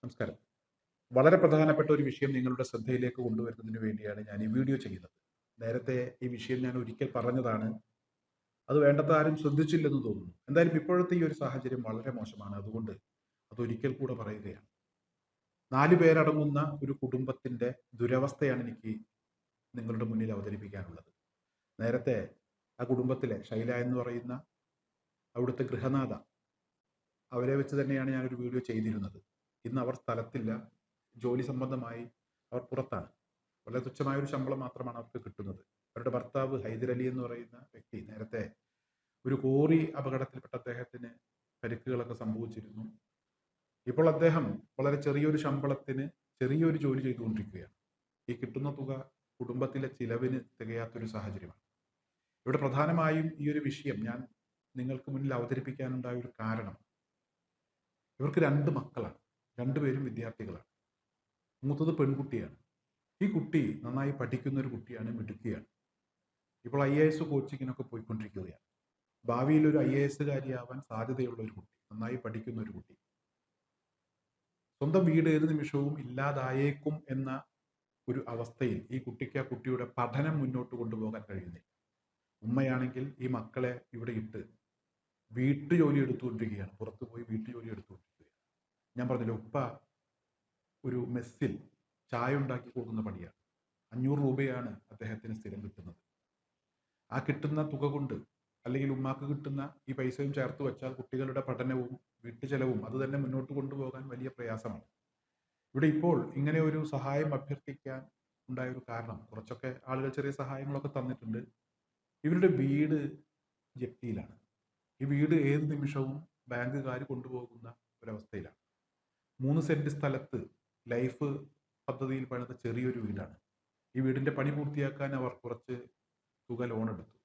നമസ്കാരം. വളരെ പ്രധാനപ്പെട്ട ഒരു വിഷയം നിങ്ങളുടെ ശ്രദ്ധയിലേക്ക് കൊണ്ടുവരുന്നതിന് വേണ്ടിയാണ് ഞാൻ ഈ വീഡിയോ ചെയ്യുന്നത്. നേരത്തെ ഈ വിഷയം ഞാൻ ഒരിക്കൽ പറഞ്ഞതാണ്. അത് വേണ്ടത്ര ആരും ശ്രദ്ധിച്ചില്ലെന്ന് തോന്നുന്നു. എന്തായാലും ഇപ്പോഴത്തെ ഈ ഒരു സാഹചര്യം വളരെ മോശമാണ്. അതുകൊണ്ട് അതൊരിക്കൽ കൂടെ പറയുകയാണ്. 4 പേരടങ്ങുന്ന ഒരു കുടുംബത്തിന്റെ ദുരവസ്ഥയാണ് എനിക്ക് നിങ്ങളുടെ മുന്നിൽ അവതരിപ്പിക്കാനുള്ളത്. നേരത്തെ ആ കുടുംബത്തിലെ ഷൈല എന്ന് പറയുന്ന അവിടുത്തെ ഗൃഹനാഥ, അവരെ വെച്ച് തന്നെയാണ് ഞാനൊരു വീഡിയോ ചെയ്തിരുന്നത്. ഇന്ന് അവർ സ്ഥലത്തില്ല. ജോലി സംബന്ധമായി അവർ പുറത്താണ്. വളരെ തുച്ഛമായ ഒരു ശമ്പളം മാത്രമാണ് അവർക്ക് കിട്ടുന്നത്. അവരുടെ ഭർത്താവ് ഹൈദരലി എന്ന് പറയുന്ന വ്യക്തി നേരത്തെ ഒരു കോറി അപകടത്തിൽപ്പെട്ട അദ്ദേഹത്തിന് പരിക്കുകളൊക്കെ സംഭവിച്ചിരുന്നു. ഇപ്പോൾ അദ്ദേഹം വളരെ ചെറിയൊരു ശമ്പളത്തിന് ചെറിയൊരു ജോലി ചെയ്തുകൊണ്ടിരിക്കുകയാണ്. ഈ കിട്ടുന്ന തുക കുടുംബത്തിലെ ചിലവിന് തികയാത്തൊരു സാഹചര്യമാണ്. ഇവിടെ പ്രധാനമായും ഈ ഒരു വിഷയം ഞാൻ നിങ്ങൾക്ക് മുന്നിൽ അവതരിപ്പിക്കാനുണ്ടായ ഒരു കാരണം, ഇവർക്ക് 2 മക്കളാണ്. രണ്ടുപേരും വിദ്യാർത്ഥികളാണ്. മൂത്തത് പെൺകുട്ടിയാണ്. ഈ കുട്ടി നന്നായി പഠിക്കുന്ന ഒരു കുട്ടിയാണ്, മിടുക്കിയാണ്. ഇപ്പോൾ IAS കോച്ചിങ്ങിനൊക്കെ പോയിക്കൊണ്ടിരിക്കുകയാണ്. ഭാവിയിൽ ഒരു IAS കാരിയാവാൻ സാധ്യതയുള്ള ഒരു കുട്ടി, നന്നായി പഠിക്കുന്ന ഒരു കുട്ടി. സ്വന്തം വീട് ഏത് നിമിഷവും ഇല്ലാതായേക്കും എന്ന ഒരു അവസ്ഥയിൽ ഈ കുട്ടിക്ക് ആ കുട്ടിയുടെ പഠനം മുന്നോട്ട് കൊണ്ടുപോകാൻ കഴിയുന്നില്ല. ഉമ്മയാണെങ്കിൽ ഈ മക്കളെ ഇവിടെ ഇട്ട് വീട്ടുജോലി എടുത്തുകൊണ്ടിരിക്കുകയാണ്. പുറത്തു പോയി വീട്ടുജോലി എടുത്തുകൊണ്ടിരിക്കുകയാണ്. ഞാൻ പറഞ്ഞല്ലോ, ഉപ്പ ഒരു മെസ്സിൽ ചായ ഉണ്ടാക്കി കൊടുക്കുന്ന പണിയാണ്. 500 രൂപയാണ് അദ്ദേഹത്തിന് സ്ഥിരം കിട്ടുന്നത്. ആ കിട്ടുന്ന തുക കൊണ്ട്, അല്ലെങ്കിൽ ഉമ്മാക്ക് കിട്ടുന്ന ഈ പൈസയും ചേർത്ത് വെച്ചാൽ കുട്ടികളുടെ പഠനവും വീട്ടുചെലവും അത് തന്നെ മുന്നോട്ട് കൊണ്ടുപോകാൻ വലിയ പ്രയാസമാണ്. ഇവിടെ ഇപ്പോൾ ഇങ്ങനെ ഒരു സഹായം അഭ്യർത്ഥിക്കാൻ ഉണ്ടായ ഒരു കാരണം, കുറച്ചൊക്കെ ആളുകൾ ചെറിയ സഹായങ്ങളൊക്കെ തന്നിട്ടുണ്ട്. ഇവരുടെ വീട് ജപ്തിയിലാണ്. ഈ വീട് ഏത് നിമിഷവും ബാങ്കുകാർ കൊണ്ടുപോകുന്ന ഒരവസ്ഥയിലാണ്. 3 സെന്റ് സ്ഥലത്ത് ലൈഫ് പദ്ധതിയിൽ പണിത ചെറിയൊരു വീടാണ്. ഈ വീടിന്റെ പണി പൂർത്തിയാക്കാൻ അവർ കുറച്ച് തുക ലോൺ എടുത്തു.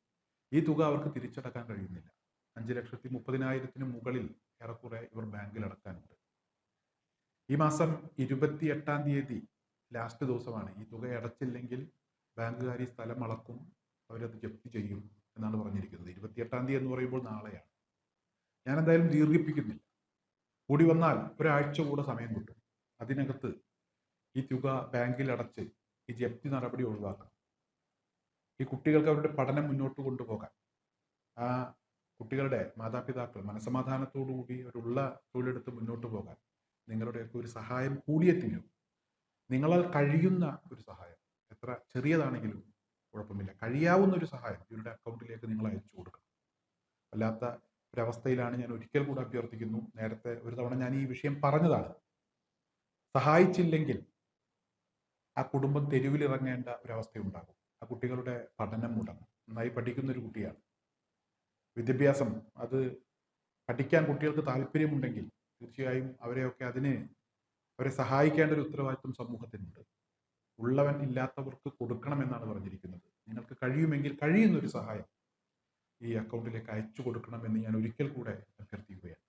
ഈ തുക അവർക്ക് തിരിച്ചടക്കാൻ കഴിയുന്നില്ല. 5,30,000 മുകളിൽ ഏറെക്കുറെ ഇവർ ബാങ്കിൽ അടക്കാനുണ്ട്. ഈ മാസം 28-ാം തീയതി ലാസ്റ്റ് ദിവസമാണ്. ഈ തുക അടച്ചില്ലെങ്കിൽ ബാങ്കുകാർ ഈ സ്ഥലം അളക്കും, അവരത് ജപ്തി ചെയ്യും എന്നാണ് പറഞ്ഞിരിക്കുന്നത്. 28-ാം തീയതി എന്ന് പറയുമ്പോൾ നാളെയാണ്. ഞാൻ എന്തായാലും ദീർഘിപ്പിക്കുന്നില്ല. കൂടി വന്നാൽ ഒരാഴ്ച കൂടെ സമയം കിട്ടും. അതിനകത്ത് ഈ തുക ബാങ്കിൽ അടച്ച് ഈ ജപ്തി നടപടി ഒഴിവാക്കണം. ഈ കുട്ടികൾക്ക് അവരുടെ പഠനം മുന്നോട്ട് കൊണ്ടുപോകാൻ, ആ കുട്ടികളുടെ മാതാപിതാക്കൾ മനസമാധാനത്തോടുകൂടി അവരുള്ള തൊഴിലെടുത്ത് മുന്നോട്ട് പോകാൻ നിങ്ങളുടെയൊക്കെ ഒരു സഹായം കൂടിയേ തീരും. നിങ്ങളാൽ കഴിയുന്ന ഒരു സഹായം, എത്ര ചെറിയതാണെങ്കിലും കുഴപ്പമില്ല, കഴിയാവുന്ന ഒരു സഹായം ഇവരുടെ അക്കൗണ്ടിലേക്ക് നിങ്ങൾ അയച്ചു കൊടുക്കണം. അല്ലാത്ത ഒരവസ്ഥയിലാണ്. ഞാൻ ഒരിക്കൽ കൂടെ അഭ്യർത്ഥിക്കുന്നു. നേരത്തെ ഒരു തവണ ഞാൻ ഈ വിഷയം പറഞ്ഞതാണ്. സഹായിച്ചില്ലെങ്കിൽ ആ കുടുംബം തെരുവിലിറങ്ങേണ്ട ഒരവസ്ഥയുണ്ടാകും. ആ കുട്ടികളുടെ പഠനം മുടങ്ങും. നന്നായി പഠിക്കുന്ന ഒരു കുട്ടിയാണ്. വിദ്യാഭ്യാസം അത് പഠിക്കാൻ കുട്ടികൾക്ക് താല്പര്യമുണ്ടെങ്കിൽ തീർച്ചയായും അവരെ സഹായിക്കേണ്ട ഒരു ഉത്തരവാദിത്വം സമൂഹത്തിനുണ്ട്. ഉള്ളവൻ ഇല്ലാത്തവർക്ക് കൊടുക്കണമെന്നാണ് പറഞ്ഞിരിക്കുന്നത്. നിങ്ങൾക്ക് കഴിയുമെങ്കിൽ കഴിയുന്നൊരു സഹായം ഈ അക്കൗണ്ടിലേക്ക് അയച്ചു കൊടുക്കണമെന്ന് ഞാൻ ഒരിക്കൽ കൂടെ അഭ്യർത്ഥിക്കുകയാണ്.